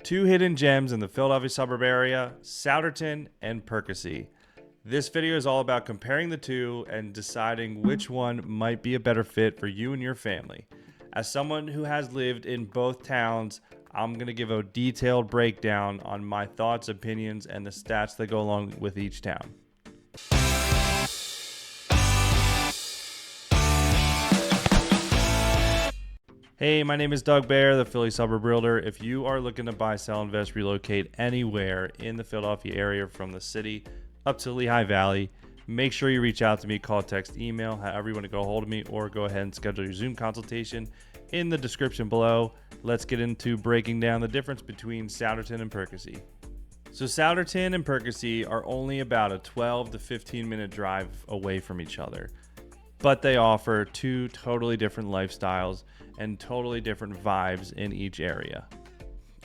Two hidden gems in the Philadelphia suburb area, Souderton and Perkasie. This video is all about comparing the two and deciding which one might be a better fit for you and your family. As someone who has lived in both towns, I'm going to give a detailed breakdown on my thoughts, opinions, and the stats that go along with each town. Hey, my name is Doug Bair, the Philly Suburb Realtor. If you are looking to buy, sell, invest, relocate anywhere in the Philadelphia area from the city up to Lehigh Valley, make sure you reach out to me, call, text, email, however you want to get a hold of me, or go ahead and schedule your Zoom consultation in the description below. Let's get into breaking down the difference between Souderton and Perkasie. So Souderton and Perkasie are only about a 12 to 15 minute drive away from each other, but they offer two totally different lifestyles and totally different vibes in each area.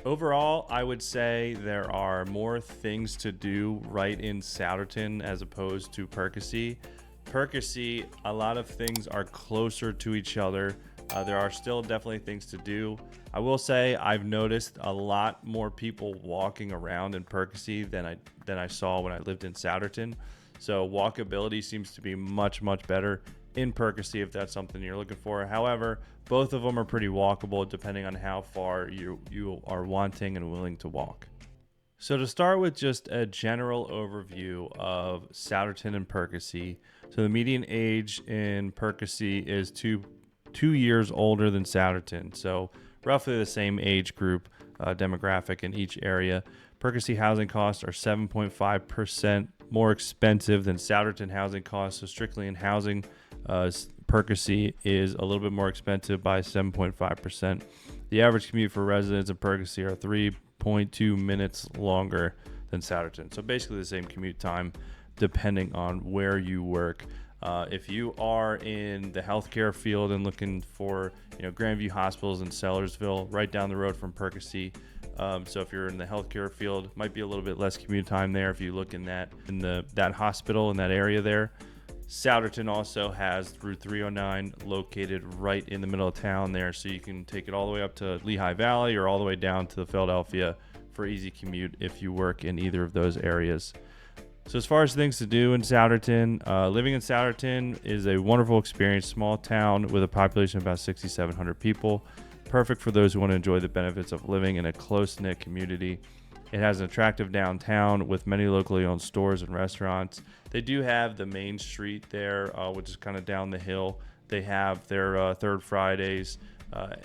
Overall, I would say there are more things to do right in Souderton as opposed to Perkasie. Perkasie, a lot of things are closer to each other. There are still definitely things to do. I will say I've noticed a lot more people walking around in Perkasie than I saw when I lived in Souderton. So walkability seems to be much better in Perkasie if that's something you're looking for. However, both of them are pretty walkable depending on how far you are wanting and willing to walk. So to start with just a general overview of Souderton and Perkasie. So the median age in Perkasie is two years older than Souderton. So roughly the same age group demographic in each area. Perkasie housing costs are 7.5% more expensive than Souderton housing costs. So strictly in housing, Perkasie is a little bit more expensive by 7.5%. The average commute for residents in Perkasie are 3.2 minutes longer than Souderton. So basically the same commute time depending on where you work. If you are in the healthcare field and looking for, Grandview Hospitals in Sellersville, right down the road from Perkasie. So if you're in the healthcare field, might be a little bit less commute time there if you look in that hospital in that area there. Souderton also has Route 309 located right in the middle of town there, so you can take it all the way up to Lehigh Valley or all the way down to Philadelphia for easy commute if you work in either of those areas. So as far as things to do in Souderton, living in Souderton is a wonderful experience. Small town with a population of about 6,700 people. Perfect for those who want to enjoy the benefits of living in a close-knit community. It has an attractive downtown with many locally owned stores and restaurants. They do have the main street there, which is kind of down the hill. They have their third Fridays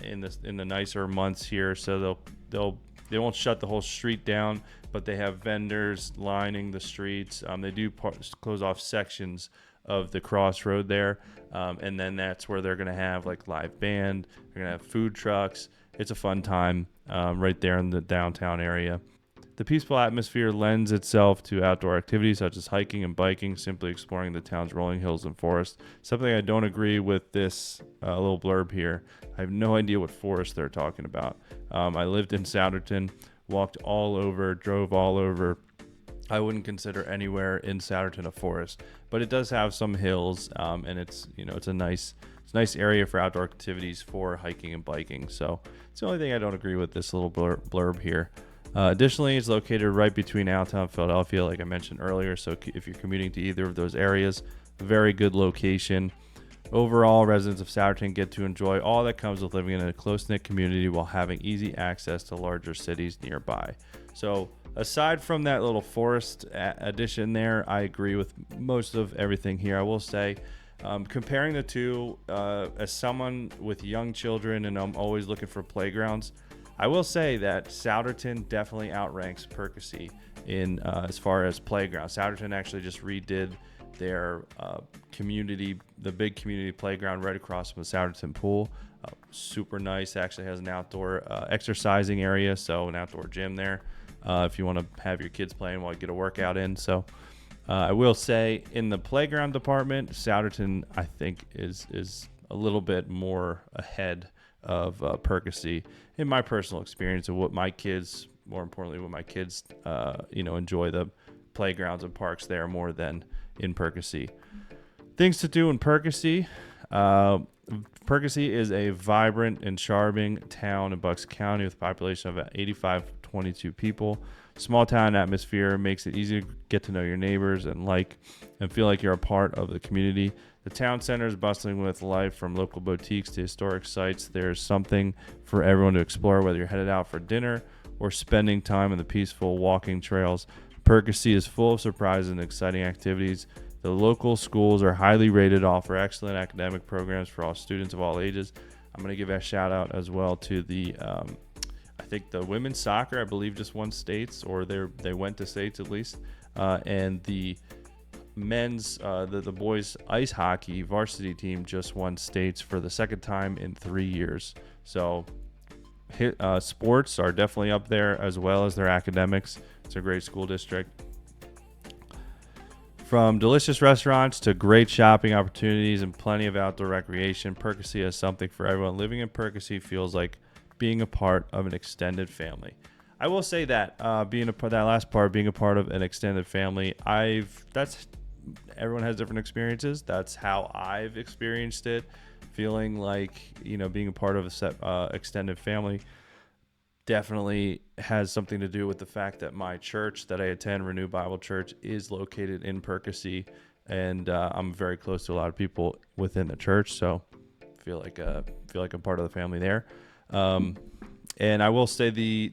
in the nicer months here, so they won't shut the whole street down, but they have vendors lining the streets. They do close off sections of the crossroad there, and then that's where they're going to have like live band. They're going to have food trucks. It's a fun time right there in the downtown area. The peaceful atmosphere lends itself to outdoor activities such as hiking and biking, simply exploring the town's rolling hills and forests. Something I don't agree with this little blurb here. I have no idea what forest they're talking about. I lived in Souderton, walked all over, drove all over. I wouldn't consider anywhere in Souderton a forest, but it does have some hills, and it's a nice area for outdoor activities for hiking and biking. So it's the only thing I don't agree with this little blurb here. Additionally, it's located right between downtown Philadelphia, like I mentioned earlier. So if you're commuting to either of those areas, very good location. Overall, residents of Souderton get to enjoy all that comes with living in a close-knit community while having easy access to larger cities nearby. So aside from that little forest addition there, I agree with most of everything here. I will say, comparing the two, as someone with young children and I'm always looking for playgrounds, I will say that Souderton definitely outranks Perkasie in as far as playgrounds. Souderton actually just redid their the big community playground right across from the Souderton pool. Super nice. Actually has an outdoor exercising area, so an outdoor gym there if you want to have your kids playing while you get a workout in. So I will say in the playground department, Souderton I think is a little bit more ahead of Perkasie in my personal experience of what my kids, more importantly, enjoy the playgrounds and parks there more than in Perkasie. Things to do in Perkasie, Perkasie is a vibrant and charming town in Bucks County with a population of 8522 people. Small town atmosphere makes it easy to get to know your neighbors and feel like you're a part of the community. The town center is bustling with life, from local boutiques to historic sites. There's something for everyone to explore, whether you're headed out for dinner or spending time on the peaceful walking trails. Perkasie is full of surprises and exciting activities. The local schools are highly rated, offer excellent academic programs for all students of all ages. I'm going to give a shout out as well to the I think the women's soccer, I believe, just won states, or they went to states at least, and the men's the boys ice hockey varsity team just won states for the second time in 3 years. So sports are definitely up there, as well as their academics. It's a great school district. From delicious restaurants to great shopping opportunities and plenty of outdoor recreation, Perkasie has something for everyone. Living in Perkasie feels like being a part of an extended family. I will say that that last part, being a part of an extended family, everyone has different experiences. That's how I've experienced it, feeling like, being a part of a extended family definitely has something to do with the fact that my church that I attend, Renew Bible Church, is located in Perkasie, and I'm very close to a lot of people within the church, so feel like I'm part of the family there. And I will say the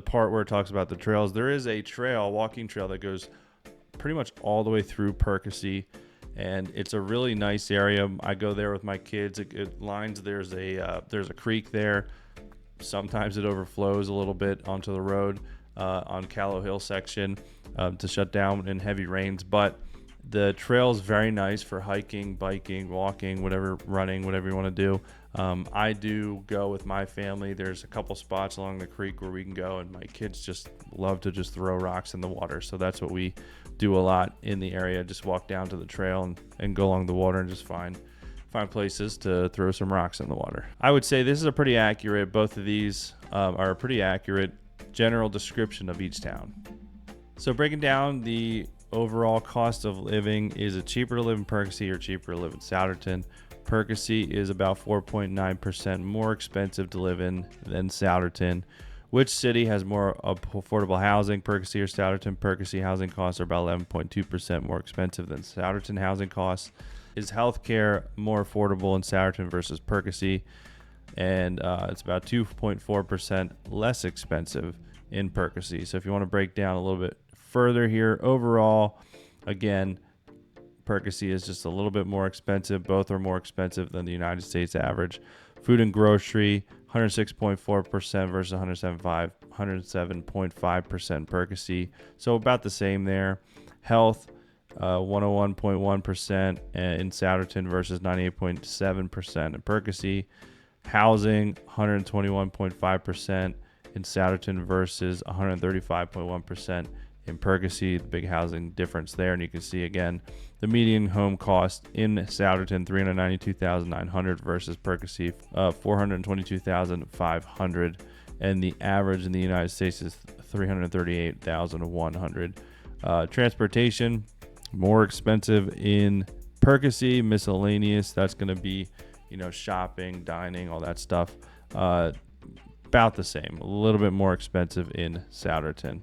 part where it talks about the trails, there is a walking trail that goes pretty much all the way through Perkasie, and it's a really nice area. I go there with my kids. It lines, there's a creek there. Sometimes it overflows a little bit onto the road on Callow Hill section to shut down in heavy rains, but the trail is very nice for hiking, biking, walking, running, whatever you want to do. I do go with my family. There's a couple spots along the creek where we can go, and my kids just love to just throw rocks in the water. So that's what we do a lot in the area. Just walk down to the trail and go along the water and just find places to throw some rocks in the water. I would say this is both of these are a pretty accurate general description of each town. So breaking down the overall cost of living, is it cheaper to live in Perkasie or cheaper to live in Souderton? Perkasie is about 4.9% more expensive to live in than Souderton. Which city has more affordable housing, Perkasie or Souderton? Perkasie housing costs are about 11.2% more expensive than Souderton housing costs. Is healthcare more affordable in Souderton versus Perkasie? And it's about 2.4% less expensive in Perkasie. So if you want to break down a little bit further here, overall, again, Perkasie is just a little bit more expensive. Both are more expensive than the United States average. Food and grocery, 106.4% versus 107.5% Perkasie. So about the same there. Health, 101.1% in Souderton versus 98.7% in Perkasie. Housing, 121.5% in Souderton versus 135.1% in Perkasie. The big housing difference there, and you can see again the median home cost in Souderton $392,900 versus Perkasie $422,500, and the average in the United States is $338,100. Transportation, more expensive in Perkasie. Miscellaneous, that's going to be, shopping, dining, all that stuff, about the same, a little bit more expensive in Souderton.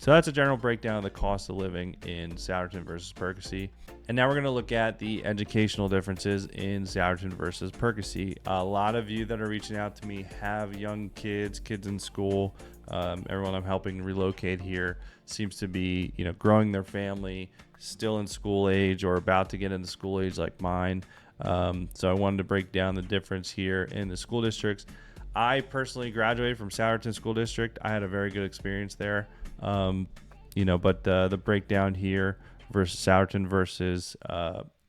So that's a general breakdown of the cost of living in Souderton versus Perkasie. And now we're going to look at the educational differences in Souderton versus Perkasie. A lot of you that are reaching out to me have young kids in school. Everyone I'm helping relocate here seems to be, growing their family, still in school age or about to get into school age like mine. So I wanted to break down the difference here in the school districts. I personally graduated from Souderton School District. I had a very good experience there. But the breakdown here versus Souderton versus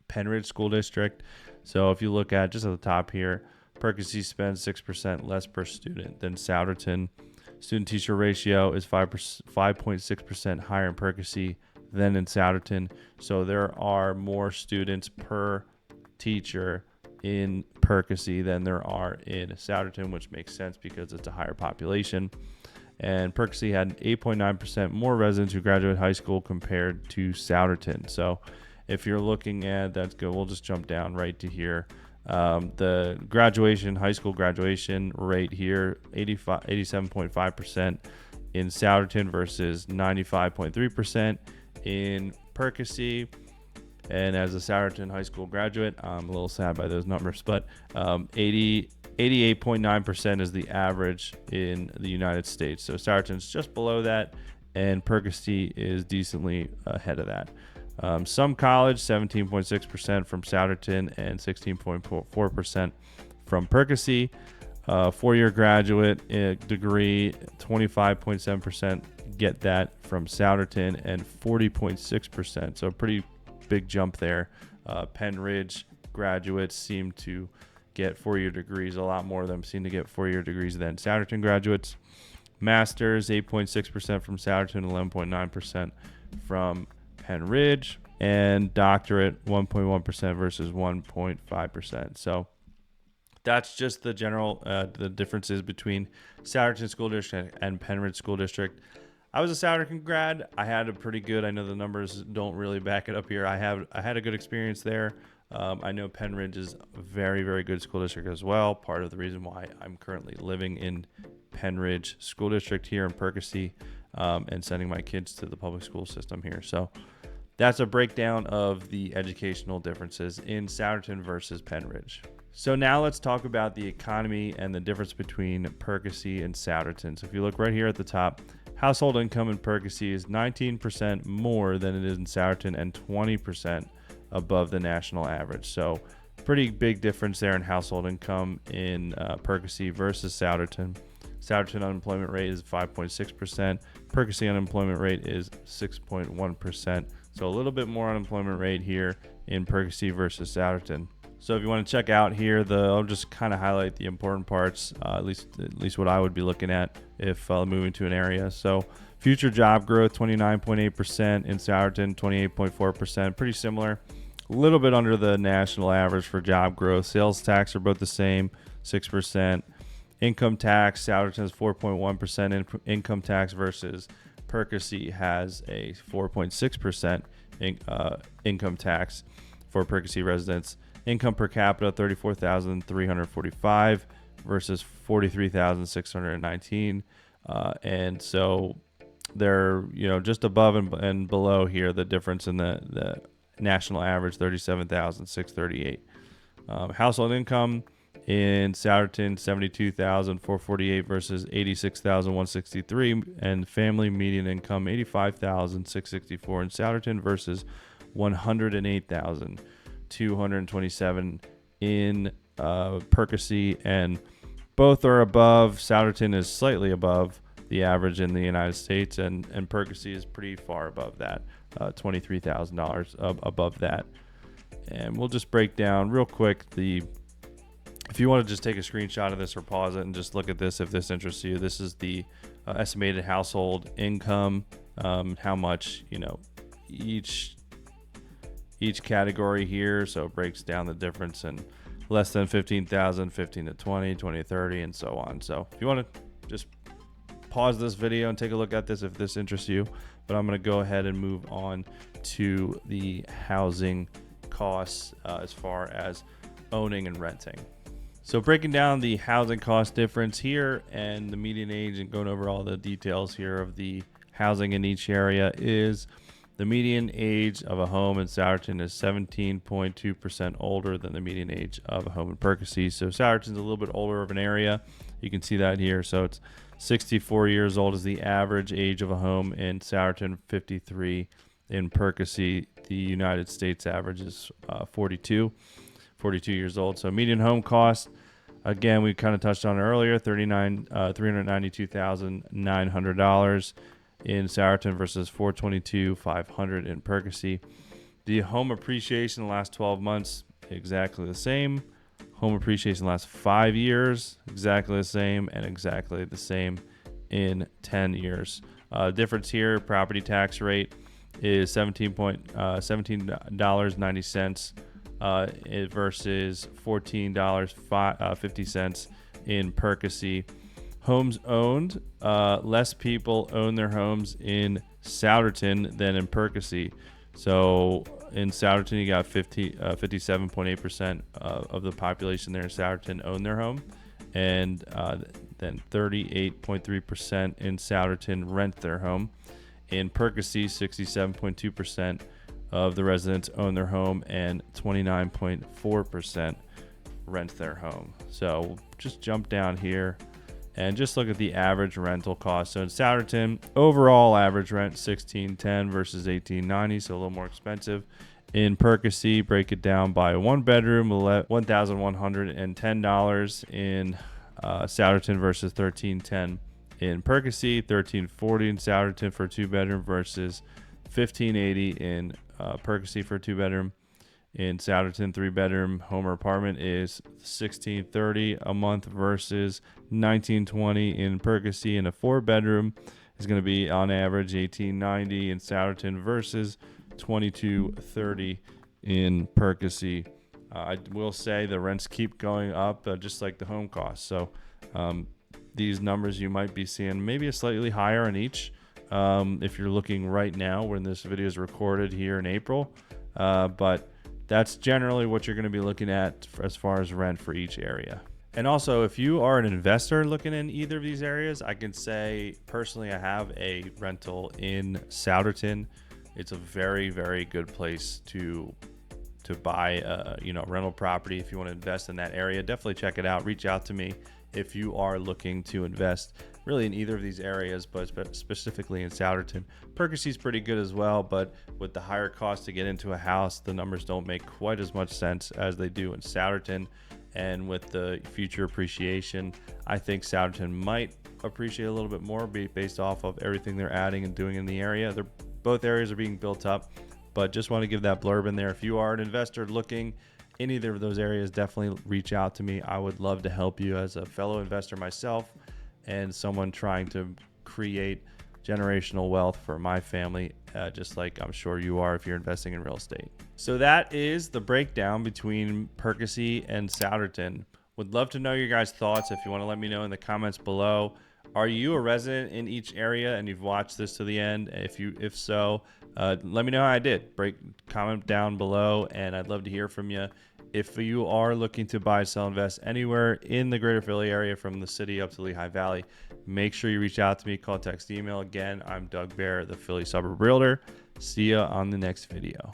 Pennridge School District. So if you look at just at the top here, Perkasie spends 6% less per student than Souderton. Student-teacher ratio is 5.6% higher in Perkasie than in Souderton. So there are more students per teacher in Perkasie than there are in Souderton, which makes sense because it's a higher population. And Perkasie had 8.9% more residents who graduated high school compared to Souderton. So if you're looking at, that's good, we'll just jump down right to here. The high school graduation rate here, 87.5% in Souderton versus 95.3% in Perkasie. And as a Souderton high school graduate, I'm a little sad by those numbers, but 88.9% is the average in the United States. So Souderton's just below that, and Perkasie is decently ahead of that. Some college, 17.6% from Souderton and 16.4% from Perkasie. Four-year graduate degree, 25.7% get that from Souderton and 40.6%. So a pretty big jump there. Pennridge graduates seem to get four-year degrees. A lot more of them seem to get four-year degrees than Souderton graduates. Masters, 8.6% from Souderton, 11.9% from Pennridge, and doctorate, 1.1% versus 1.5%. So that's just the general the differences between Souderton School District and Pennridge School District. I was a Souderton grad. I had a pretty good, I know the numbers don't really back it up here. I had a good experience there. I know Pennridge is a very, very good school district as well. Part of the reason why I'm currently living in Pennridge School District here in Perkasie, and sending my kids to the public school system here. So that's a breakdown of the educational differences in Souderton versus Pennridge. So now let's talk about the economy and the difference between Perkasie and Souderton. So if you look right here at the top, household income in Perkasie is 19% more than it is in Souderton and 20% above the national average. So pretty big difference there in household income in Perkasie versus Souderton. Souderton unemployment rate is 5.6%. Perkasie unemployment rate is 6.1%. So a little bit more unemployment rate here in Perkasie versus Souderton. So if you want to check out here, I'll just kind of highlight the important parts, at least what I would be looking at if moving to an area. So future job growth, 29.8% in Souderton, 28.4%, pretty similar. A little bit under the national average for job growth. Sales tax are both the same, 6%. Income tax, Souderton has 4.1% income tax versus Perkasie has a 4.6% income tax for Perkasie residents. Income per capita, $34,345 versus $43,619. And so they're, just above and below here, the difference in the national average, $37,638. Household income in Souderton, $72,448 versus $86,163, and family median income $85,664 in Souderton versus $108,227 in Perkasie, and both are above. Souderton is slightly above the average in the United States, and Perkasie is pretty far above that, $23,000 above that. And we'll just break down real quick if you want to just take a screenshot of this or pause it and just look at this if this interests you. This is the estimated household income, how much each category here. So it breaks down the difference in less than 15,000, 15 to 20, 20 to 30, and so on. So if you want to just pause this video and take a look at this if this interests you. But I'm going to go ahead and move on to the housing costs as far as owning and renting. So breaking down the housing cost difference here and the median age and going over all the details here of the housing in each area is the median age of a home in Souderton is 17.2% older than the median age of a home in Perkasie. So Souderton's a little bit older of an area. You can see that here. So it's 64 years old is the average age of a home in Souderton, 53 in Perkasie. The United States average is 42 years old. So median home cost, again, we kind of touched on it earlier, $392,900 in Souderton versus $422,500 in Perkasie. The home appreciation in the last 12 months, exactly the same. Home appreciation last 5 years, exactly the same, and exactly the same in 10 years. Difference here, property tax rate is $17.90 versus $14.50 in Perkasie. Homes owned, less people own their homes in Souderton than in Perkasie. So in Souderton, you got 57.8% of the population there in Souderton own their home, and then 38.3% in Souderton rent their home. In Perkasie, 67.2% of the residents own their home, and 29.4% rent their home. So we'll just jump down here and just look at the average rental cost. So in Souderton, overall average rent $1,610 versus $1,890, so a little more expensive. In Perkasie, break it down by one bedroom, $1,110 in Souderton versus $1,310 in Perkasie, $1,340 in Souderton for a 2-bedroom versus $1,580 in Perkasie for a 2-bedroom. In Souderton, 3-bedroom home or apartment is $1,630 a month versus $1,920 in Perkasie, and a 4-bedroom is going to be on average $1,890 in Souderton versus $2,230 in Perkasie. I will say the rents keep going up, just like the home costs. So these numbers you might be seeing maybe a slightly higher in each if you're looking right now when this video is recorded here in April, but that's generally what you're going to be looking at as far as rent for each area. And also, if you are an investor looking in either of these areas, I can say personally I have a rental in Souderton. It's a very, very good place to buy a rental property. If you want to invest in that area, definitely check it out. Reach out to me if you are looking to invest really in either of these areas, but specifically in Souderton. Perkasie is pretty good as well, but with the higher cost to get into a house, the numbers don't make quite as much sense as they do in Souderton. And with the future appreciation, I think Souderton might appreciate a little bit more based off of everything they're adding and doing in the area. Both areas are being built up, but just want to give that blurb in there. If you are an investor looking in either of those areas, definitely reach out to me. I would love to help you as a fellow investor myself and someone trying to create generational wealth for my family, just like I'm sure you are if you're investing in real estate. So that is the breakdown between Perkasie and Souderton. Would love to know your guys' thoughts. If you want to let me know in the comments below. Are you a resident in each area and you've watched this to the end? If so, let me know how I did. Comment down below, and I'd love to hear from you. If you are looking to buy, sell, invest anywhere in the greater Philly area from the city up to Lehigh Valley, make sure you reach out to me, call, text, email. Again, I'm Doug Bair, the Philly Suburb Realtor. See ya on the next video.